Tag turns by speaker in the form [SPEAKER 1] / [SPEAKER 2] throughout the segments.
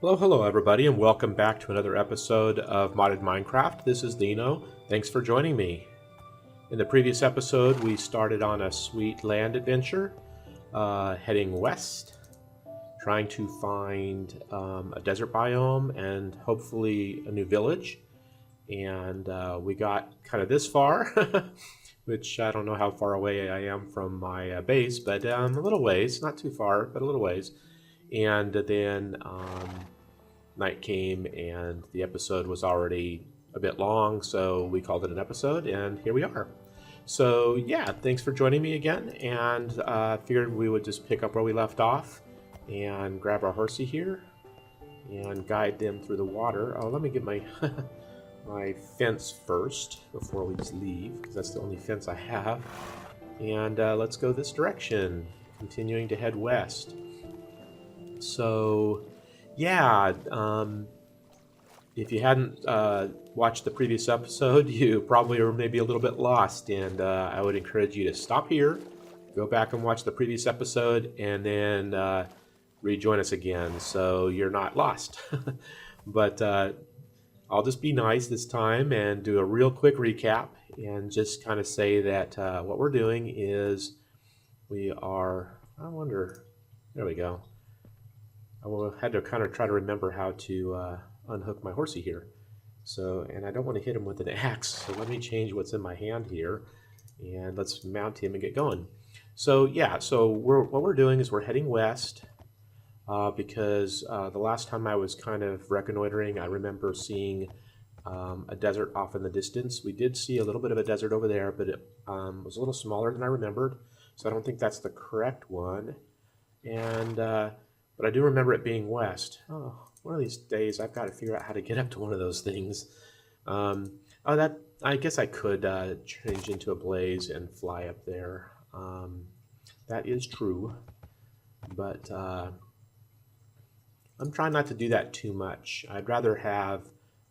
[SPEAKER 1] Hello everybody, and welcome back to another episode of Modded Minecraft. This is Dino. Thanks for joining me. In the previous episode, we started on a sweet land adventure, heading west, trying to find a desert biome and hopefully a new village. And we got kind of this far, which I don't know how far away I am from my base, but a little ways, not too far, but a little ways. And then night came and the episode was already a bit long, so we called it an episode, and here we are. So yeah, thanks for joining me again, and figured we would just pick up where we left off and grab our horsey here and guide them through the water. Oh, let me get my my fence first before we just leave, because that's the only fence I have. And let's go this direction, continuing to head west. So yeah, if you hadn't watched the previous episode, you probably are maybe a little bit lost, and I would encourage you to stop here, go back and watch the previous episode, and then rejoin us again so you're not lost. But I'll just be nice this time and do a real quick recap and just kind of say that what we're doing is we are, I wonder, there we go. Had to kind of try to remember how to unhook my horsey here. So, and I don't want to hit him with an axe, so let me change what's in my hand here, and let's mount him and get going. So yeah, so what we're doing is we're heading west, because the last time I was kind of reconnoitering, I remember seeing a desert off in the distance. We did see a little bit of a desert over there, but it was a little smaller than I remembered, so I don't think that's the correct one. And but I do remember it being west. Oh, one of these days I've got to figure out how to get up to one of those things. Oh, that I guess I could change into a blaze and fly up there. That is true, but I'm trying not to do that too much. I'd rather have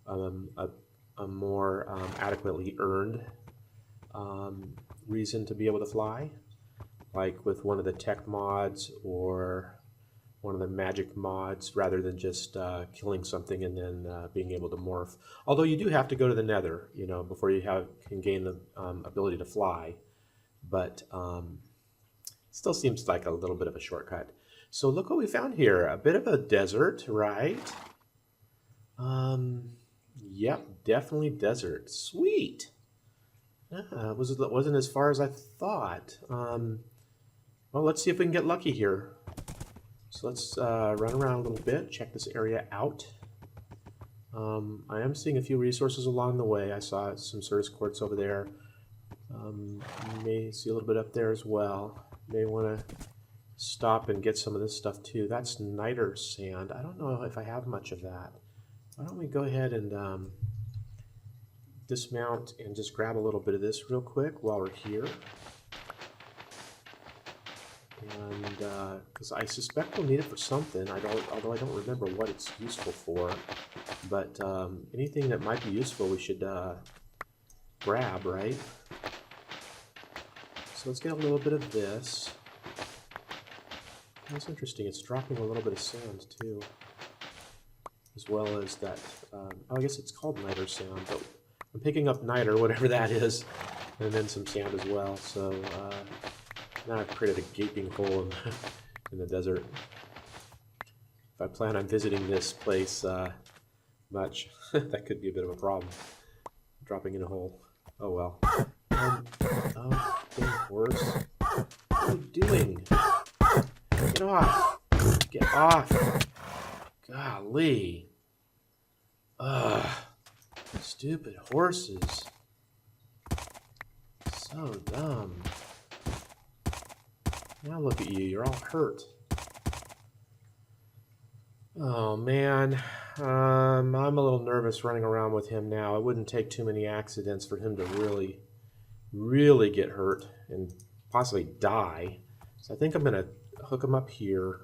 [SPEAKER 1] a more adequately earned reason to be able to fly, like with one of the tech mods or one of the magic mods, rather than just killing something and then being able to morph. Although you do have to go to the nether, before you can gain the ability to fly. But still seems like a little bit of a shortcut. So look what we found here. A bit of a desert, right? Yep, definitely desert. Sweet. Wasn't as far as I thought. Well, let's see if we can get lucky here. So let's run around a little bit, check this area out. I am seeing a few resources along the way. I saw some service quartz over there. You may see a little bit up there as well. May want to stop and get some of this stuff too. That's niter sand. I don't know if I have much of that. Why don't we go ahead and dismount and just grab a little bit of this real quick while we're here. And because I suspect we'll need it for something, although I don't remember what it's useful for. But anything that might be useful, we should grab, right? So let's get a little bit of this. That's interesting. It's dropping a little bit of sand too, as well as that. Oh, I guess it's called niter sand, but I'm picking up niter, whatever that is, and then some sand as well. So. Now I've created a gaping hole in the desert. If I plan on visiting this place much, that could be a bit of a problem. Dropping in a hole. Oh well. Oh, dang horse. What are you doing? Get off! Get off! Golly. Ugh. Stupid horses. So dumb. Now look at you, you're all hurt. Oh man, I'm a little nervous running around with him now. It wouldn't take too many accidents for him to really get hurt and possibly die. So I think I'm gonna hook him up here,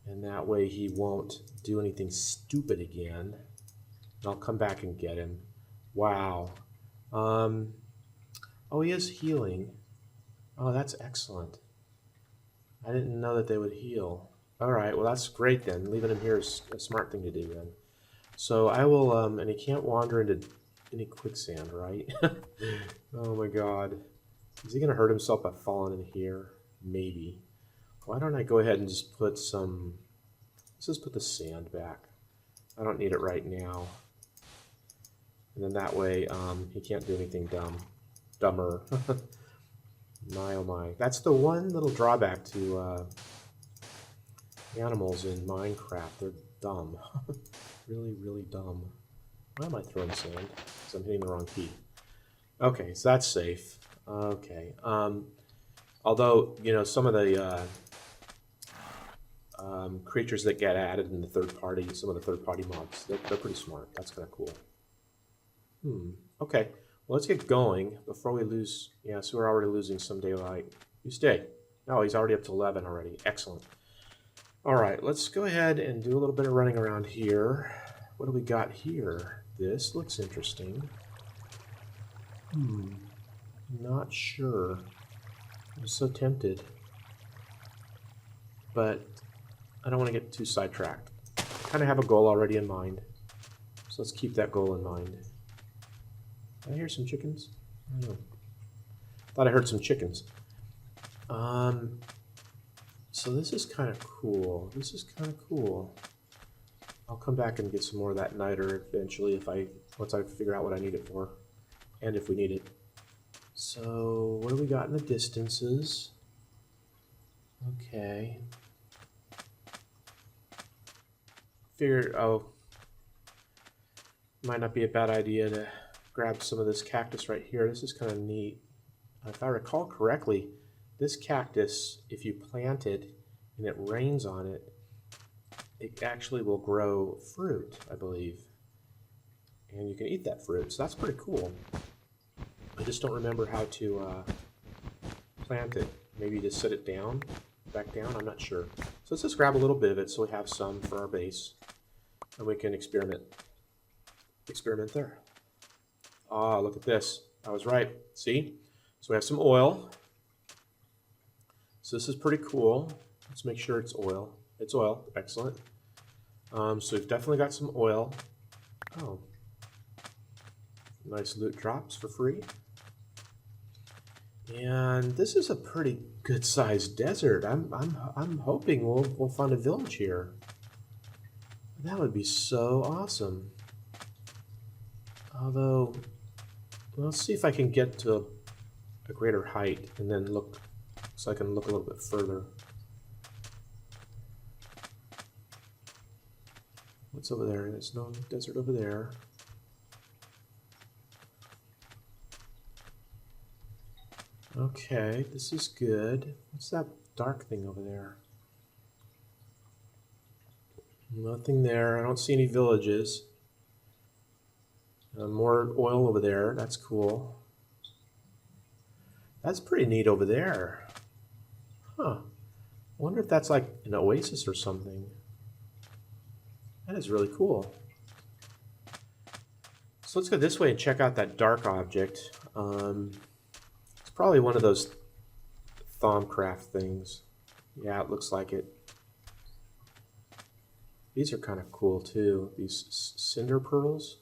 [SPEAKER 1] and that way he won't do anything stupid again. And I'll come back and get him. Wow. Oh, he is healing. Oh, that's excellent. I didn't know that they would heal. All right, well that's great then. Leaving him here is a smart thing to do then. So I will, and he can't wander into any quicksand, right? Oh my god. Is he gonna hurt himself by falling in here? Maybe. Why don't I go ahead and just put some, let's just put the sand back. I don't need it right now. And then that way, he can't do anything dumber. My oh my. That's the one little drawback to animals in Minecraft. They're dumb. Really, really dumb. Why am I throwing sand? Because I'm hitting the wrong key. Okay, so that's safe. Okay. Although, you know, some of the creatures that get added in the third party, some of the third party mobs, they're pretty smart. That's kind of cool. Okay. Well, let's get going before we lose. Yeah, so we're already losing some daylight. You stay. Oh, he's already up to 11 already. Excellent. All right, let's go ahead and do a little bit of running around here. What do we got here? This looks interesting. Not sure. I'm so tempted. But I don't want to get too sidetracked. I kind of have a goal already in mind. So let's keep that goal in mind. Did I hear some chickens? I don't know. Thought I heard some chickens. So this is kind of cool. This is kind of cool. I'll come back and get some more of that niter eventually once I figure out what I need it for, and if we need it. So what do we got in the distances? Okay. Might not be a bad idea to grab some of this cactus right here. This is kind of neat. If I recall correctly, this cactus, if you plant it and it rains on it, it actually will grow fruit, I believe. And you can eat that fruit, so that's pretty cool. I just don't remember how to plant it. Maybe just set it down, back down, I'm not sure. So let's just grab a little bit of it so we have some for our base. And we can experiment there. Ah, look at this. I was right. See? So we have some oil. So this is pretty cool. Let's make sure it's oil. It's oil. Excellent. So we've definitely got some oil. Oh. Nice loot drops for free. And this is a pretty good sized desert. I'm hoping we'll find a village here. That would be so awesome. Although, let's see if I can get to a greater height and then look, so I can look a little bit further. What's over there? There's no desert over there. Okay, this is good. What's that dark thing over there? Nothing there. I don't see any villages. More oil over there. That's cool. That's pretty neat over there. Huh. I wonder if that's like an oasis or something. That is really cool. So let's go this way and check out that dark object. It's probably one of those Thaumcraft things. Yeah, it looks like it. These are kind of cool too. These cinder pearls.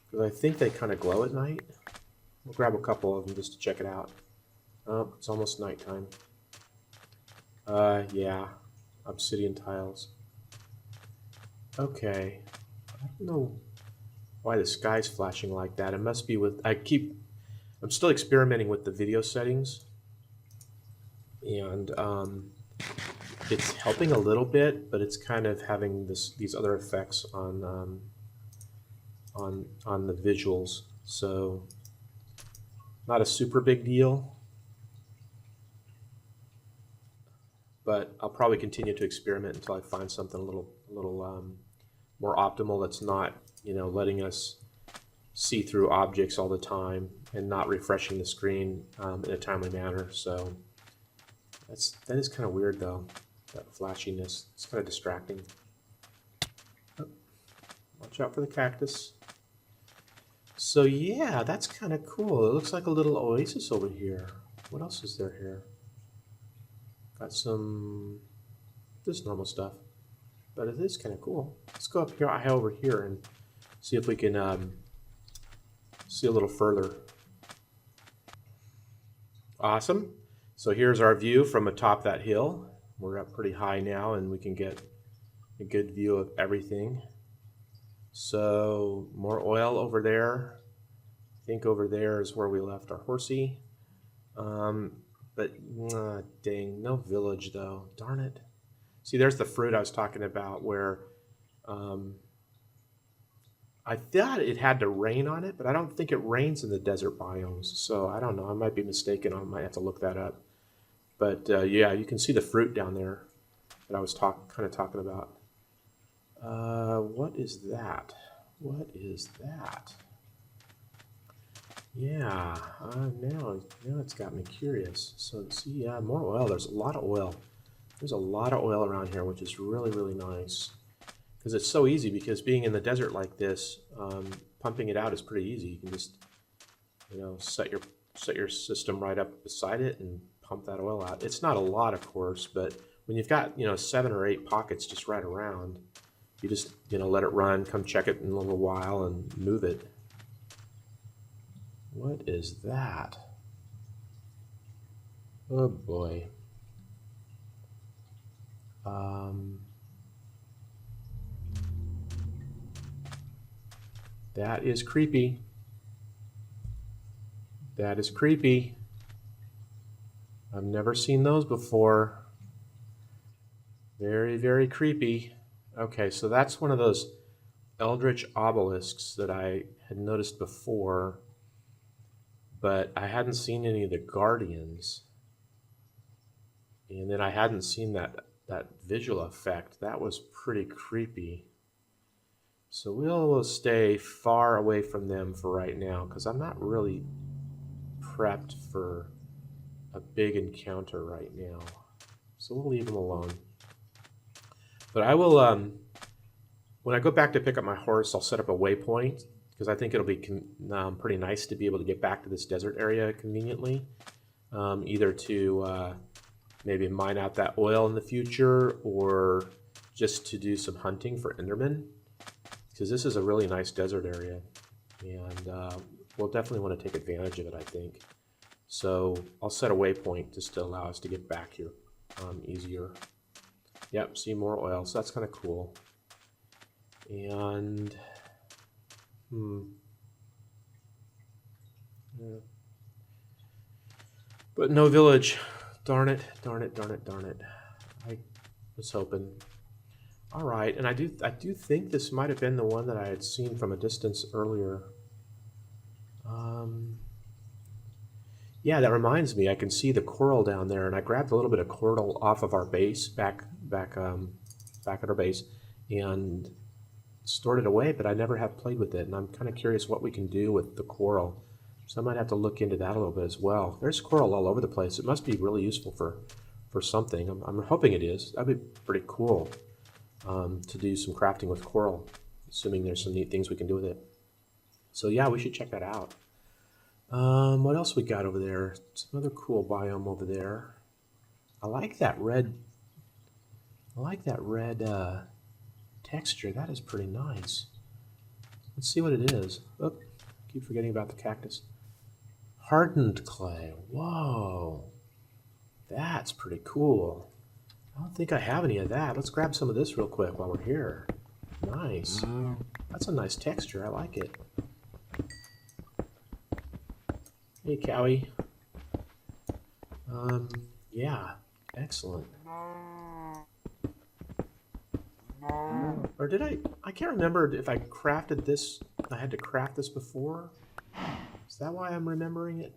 [SPEAKER 1] Because I think they kind of glow at night. We'll grab a couple of them just to check it out. Oh, it's almost nighttime. Yeah. Obsidian tiles. Okay. I don't know why the sky's flashing like that. It must be with... I'm still experimenting with the video settings. And it's helping a little bit, but it's kind of having these other effects on the visuals. So not a super big deal. But I'll probably continue to experiment until I find something a little more optimal that's not, you know, letting us see through objects all the time and not refreshing the screen in a timely manner. So that is kind of weird though, that flashiness. It's kind of distracting. Oh, watch out for the cactus. So yeah, that's kind of cool. It looks like a little oasis over here. What else is there here? Got some just normal stuff, but it is kind of cool. Let's go up here, over here, and see if we can see a little further. Awesome. So here's our view from atop that hill. We're up pretty high now, and we can get a good view of everything. So more oil over there. I think over there is where we left our Horsey. But dang, no village though. Darn it. See, there's the fruit I was talking about where I thought it had to rain on it, but I don't think it rains in the desert biomes. So I don't know. I might be mistaken. I might have to look that up. But yeah, you can see the fruit down there that I was kind of talking about. What is that? What is that? Yeah, now it's got me curious. So see, yeah, more oil. There's a lot of oil. There's a lot of oil around here, which is really, really nice. Because it's so easy, because being in the desert like this, pumping it out is pretty easy. You can just, set your system right up beside it and pump that oil out. It's not a lot, of course, but when you've got, 7 or 8 pockets just right around, you just, let it run, come check it in a little while and move it. What is that? Oh boy. That is creepy. That is creepy. I've never seen those before. Very, very creepy. Okay, so that's one of those eldritch obelisks that I had noticed before, but I hadn't seen any of the guardians. And then I hadn't seen that visual effect. That was pretty creepy. So we'll stay far away from them for right now, because I'm not really prepped for a big encounter right now. So we'll leave them alone. But I will, when I go back to pick up my horse, I'll set up a waypoint, because I think it'll be pretty nice to be able to get back to this desert area conveniently. Either to maybe mine out that oil in the future, or just to do some hunting for Enderman, because this is a really nice desert area, and we'll definitely want to take advantage of it, I think. So I'll set a waypoint just to allow us to get back here easier. Yep, see more oil, so that's kind of cool. And yeah. But no village. Darn it, darn it, darn it, darn it. I was hoping. All right, and I do think this might have been the one that I had seen from a distance earlier. Yeah, that reminds me. I can see the coral down there, and I grabbed a little bit of coral off of our base back at our base, and stored it away. But I never have played with it, and I'm kind of curious what we can do with the coral. So I might have to look into that a little bit as well. There's coral all over the place. It must be really useful for something. I'm hoping it is. That'd be pretty cool to do some crafting with coral, assuming there's some neat things we can do with it. So yeah, we should check that out. What else we got over there? Some other cool biome over there. I like that red texture. That is pretty nice. Let's see what it is. Oh, keep forgetting about the cactus. Hardened clay. Whoa. That's pretty cool. I don't think I have any of that. Let's grab some of this real quick while we're here. Nice. That's a nice texture. I like it. Hey, Cowie. Yeah, excellent. Or did I can't remember if I crafted this. I had to craft this before. Is that why I'm remembering it?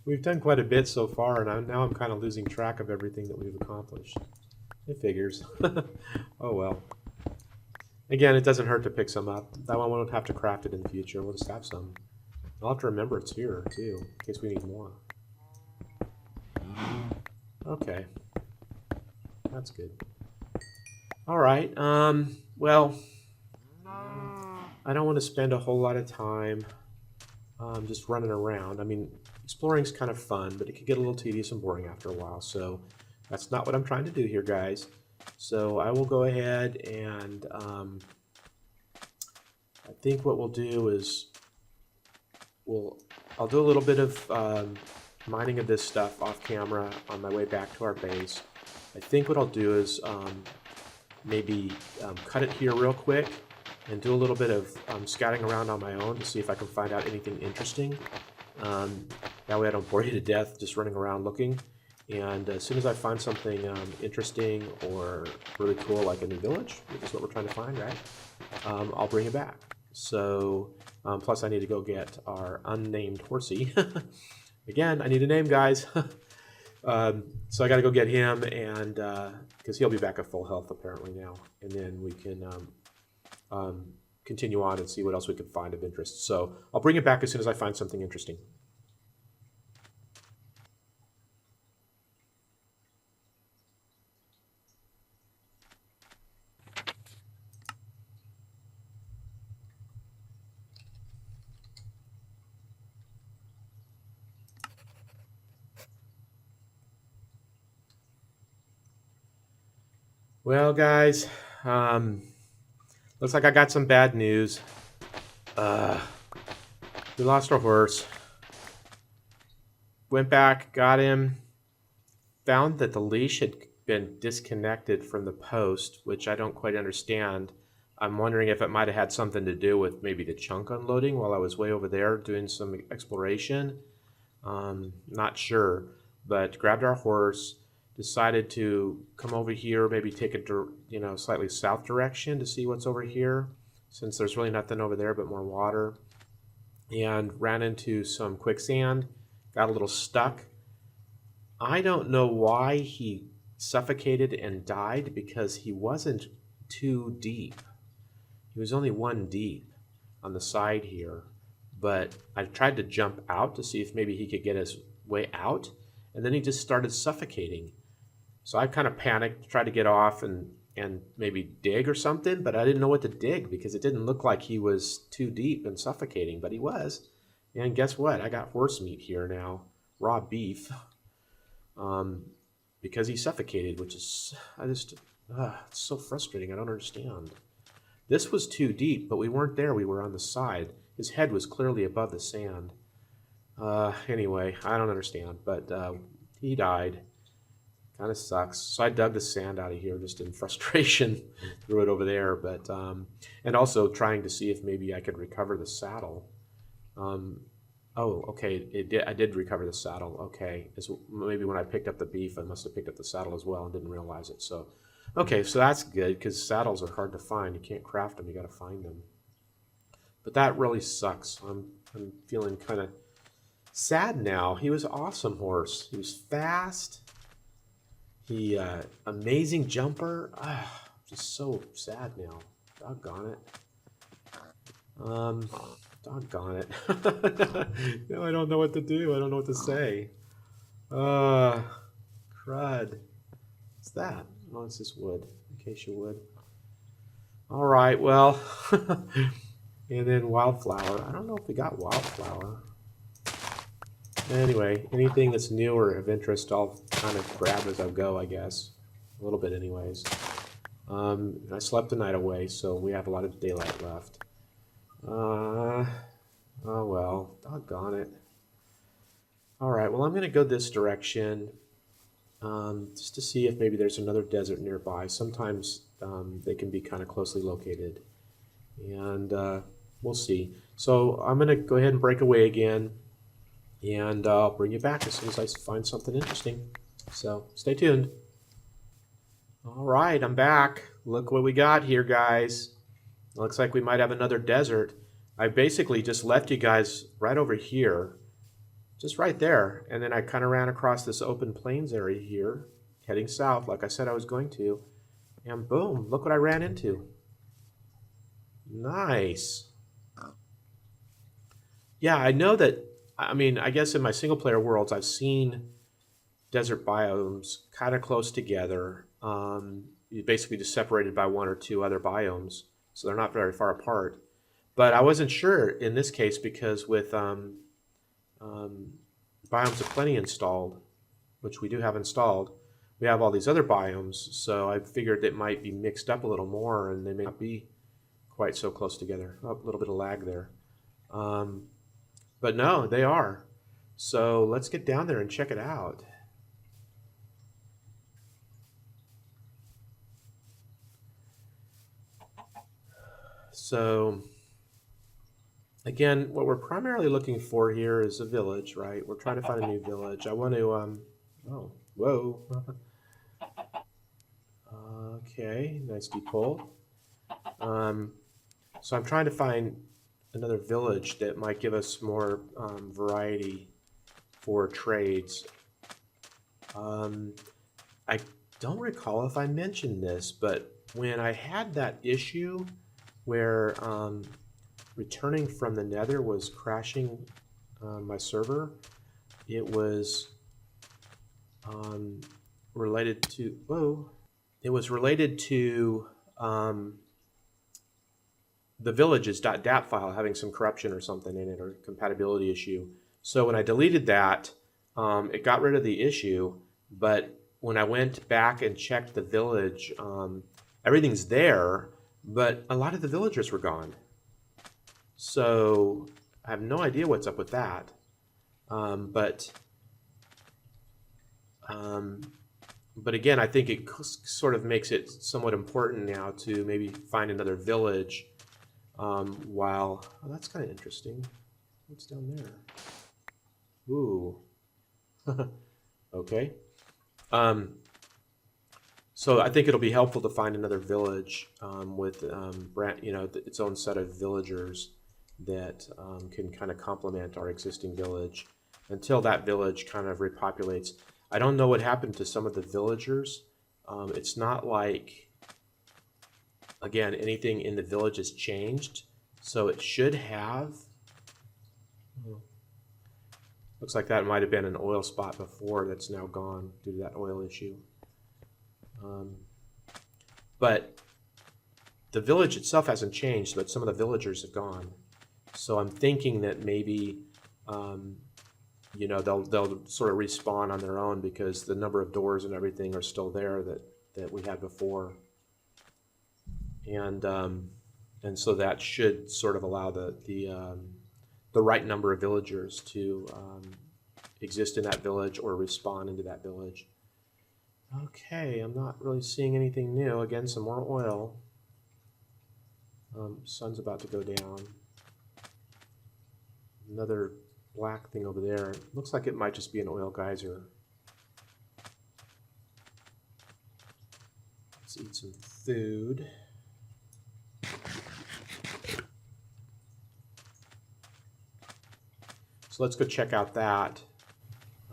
[SPEAKER 1] We've done quite a bit so far, and now I'm kind of losing track of everything that we've accomplished. It figures. Oh well. Again, it doesn't hurt to pick some up. That one won't have to craft it in the future. We'll just have some. I'll have to remember it's here, too, in case we need more. Okay. That's good. All right. Well, I don't want to spend a whole lot of time just running around. I mean, Exploring's kind of fun, but it can get a little tedious and boring after a while, so that's not what I'm trying to do here, guys. So I will go ahead and I think what we'll do is I'll do a little bit of mining of this stuff off camera on my way back to our base. I think what I'll do is maybe cut it here real quick and do a little bit of scouting around on my own to see if I can find out anything interesting. That way I don't bore you to death just running around looking. And as soon as I find something interesting or really cool, like a new village, which is what we're trying to find, right? I'll bring it back. So, plus I need to go get our unnamed Horsey. Again, I need a name, guys. So I got to go get him, and because he'll be back at full health apparently now, and then we can continue on and see what else we can find of interest. So I'll bring it back as soon as I find something interesting. Well, guys, looks like I got some bad news. We lost our horse. Went back, got him, found that the leash had been disconnected from the post, which I don't quite understand. I'm wondering if it might have had something to do with maybe the chunk unloading while I was way over there doing some exploration. Not sure, but grabbed our horse, decided to come over here, maybe take a slightly south direction to see what's over here, since there's really nothing over there but more water, and ran into some quicksand, got a little stuck. I don't know why he suffocated and died, because he wasn't too deep. He was only 1 deep on the side here, but I tried to jump out to see if maybe he could get his way out, and then he just started suffocating. So I kind of panicked, tried to get off and maybe dig or something, but I didn't know what to dig because it didn't look like he was too deep and suffocating, but he was. And guess what? I got horse meat here now, raw beef, because he suffocated, which is, it's so frustrating. I don't understand. This was too deep, but we weren't there. We were on the side. His head was clearly above the sand. Anyway, I don't understand, but he died. Kind of sucks. So I dug the sand out of here just in frustration, threw it over there, but and also trying to see if maybe I could recover the saddle. Oh, okay, I did recover the saddle. Okay, maybe when I picked up the beef, I must have picked up the saddle as well and didn't realize it. So, okay, so that's good because saddles are hard to find. You can't craft them; you got to find them. But that really sucks. I'm feeling kind of sad now. He was an awesome horse. He was fast. He amazing jumper. Just so sad now. Doggone it. Doggone it. Now I don't know what to do. I don't know what to say. Crud. What's that? Oh, it's just wood. Acacia wood. All right, well. And then wildflower. I don't know if we got wildflower. Anyway, anything that's new or of interest, I'll kind of grab as I go, I guess. A little bit anyways. I slept the night away, so we have a lot of daylight left. Oh well, doggone it. Alright, well I'm going to go this direction, just to see if maybe there's another desert nearby. Sometimes they can be kind of closely located. And we'll see. So I'm going to go ahead and break away again. And I'll bring you back as soon as I find something interesting. So stay tuned. All right, I'm back. Look what we got here, guys. Looks like we might have another desert. I basically just left you guys right over here, just right there. And then I kind of ran across this open plains area here, heading south like I said I was going to. And boom, look what I ran into. Nice. Yeah, I know that. I mean, I guess in my single-player worlds, I've seen desert biomes kind of close together, basically just separated by 1 or 2 other biomes, so they're not very far apart. But I wasn't sure in this case because with biomes aplenty installed, which we do have installed. We have all these other biomes, so I figured it might be mixed up a little more, and they may not be quite so close together. Oh, a little bit of lag there. But no, they are. So let's get down there and check it out. So again, what we're primarily looking for here is a village, right? We're trying to find a new village. I want to, oh, whoa. Okay, nice deep hole. So I'm trying to find another village that might give us more variety for trades. I don't recall if I mentioned this, but when I had that issue where returning from the Nether was crashing my server, it was related to the villages.dat file having some corruption or something in it, or compatibility issue. So when I deleted that, it got rid of the issue, but when I went back and checked the village, everything's there, but a lot of the villagers were gone. So I have no idea what's up with that. But again, I think it sort of makes it somewhat important now to maybe find another village. Oh, that's kind of interesting. What's down there? Ooh. Okay. So I think it'll be helpful to find another village with its own set of villagers that can kind of complement our existing village until that village kind of repopulates. I don't know what happened to some of the villagers. It's not like, again, anything in the village has changed, so it should have. Looks like that might have been an oil spot before that's now gone due to that oil issue. But the village itself hasn't changed, but some of the villagers have gone. So I'm thinking that maybe they'll sort of respawn on their own because the number of doors and everything are still there that we had before. And so that should sort of allow the right number of villagers to exist in that village or respawn into that village. Okay, I'm not really seeing anything new. Again, some more oil. Sun's about to go down. Another black thing over there. Looks like it might just be an oil geyser. Let's eat some food. So let's go check out that.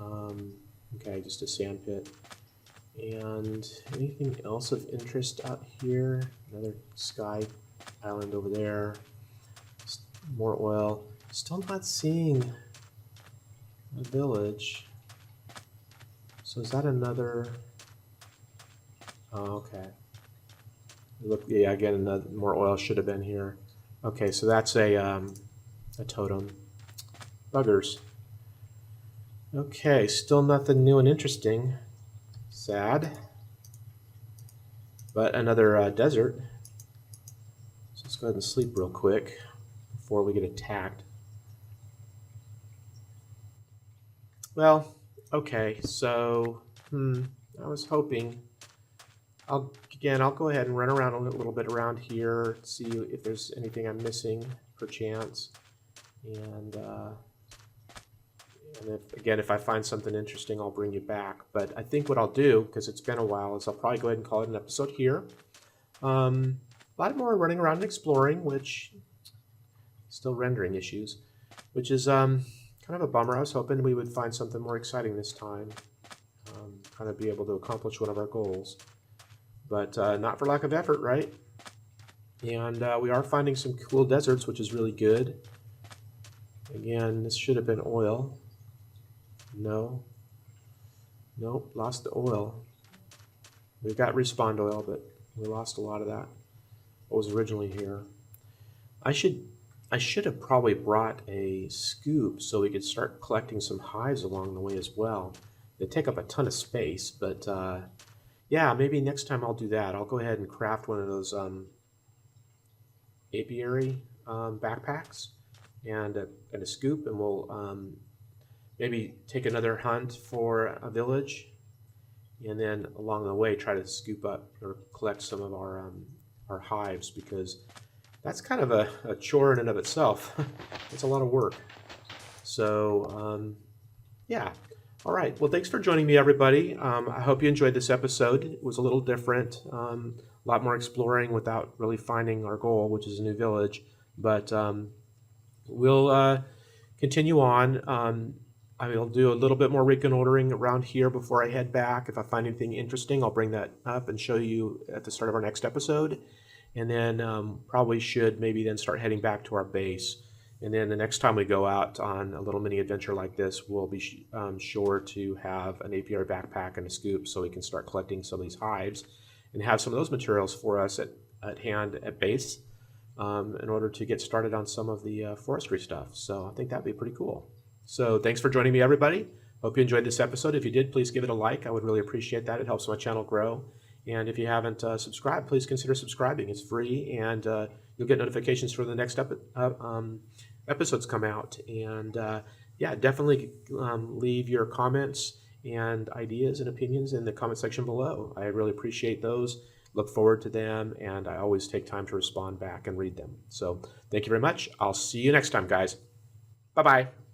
[SPEAKER 1] Okay, just a sand pit. And anything else of interest out here? Another sky island over there. More oil. Still not seeing a village. So is that another? Oh, okay. Look, yeah, again, another more oil should have been here. Okay, so that's a totem. Buggers. Okay, still nothing new and interesting. Sad. But another desert. So let's go ahead and sleep real quick before we get attacked. Well, okay, so I was hoping. I'll go ahead and run around a little bit around here, see if there's anything I'm missing, perchance, and if I find something interesting, I'll bring you back. But I think what I'll do, because it's been a while, is I'll probably go ahead and call it an episode here. A lot more running around and exploring, which still rendering issues, which is kind of a bummer. I was hoping we would find something more exciting this time, kind of be able to accomplish one of our goals. But not for lack of effort, right? And we are finding some cool deserts, which is really good. Again, this should have been oil. No. Nope, lost the oil. We've got respawned oil, but we lost a lot of that. What was originally here. I should I should have probably brought a scoop so we could start collecting some hives along the way as well. They take up a ton of space, but yeah, maybe next time I'll do that. I'll go ahead and craft one of those apiary backpacks and a scoop, and we'll maybe take another hunt for a village, and then along the way try to scoop up or collect some of our hives, because that's kind of a chore in and of itself. It's a lot of work. So yeah. All right. Well, thanks for joining me, everybody. I hope you enjoyed this episode. It was a little different, a lot more exploring without really finding our goal, which is a new village. But we'll continue on. I will do a little bit more reconnoitering around here before I head back. If I find anything interesting, I'll bring that up and show you at the start of our next episode. And then probably should maybe then start heading back to our base. And then the next time we go out on a little mini adventure like this, we'll be sure to have an apiary backpack and a scoop so we can start collecting some of these hives and have some of those materials for us at hand at base in order to get started on some of the forestry stuff. So I think that'd be pretty cool. So thanks for joining me, everybody. Hope you enjoyed this episode. If you did, please give it a like. I would really appreciate that. It helps my channel grow. And if you haven't subscribed, please consider subscribing. It's free, and you'll get notifications for the next episodes come out. And yeah, definitely leave your comments and ideas and opinions in the comment section below. I really appreciate those. Look forward to them, and I always take time to respond back and read them. So thank you very much. I'll see you next time, guys. Bye-bye.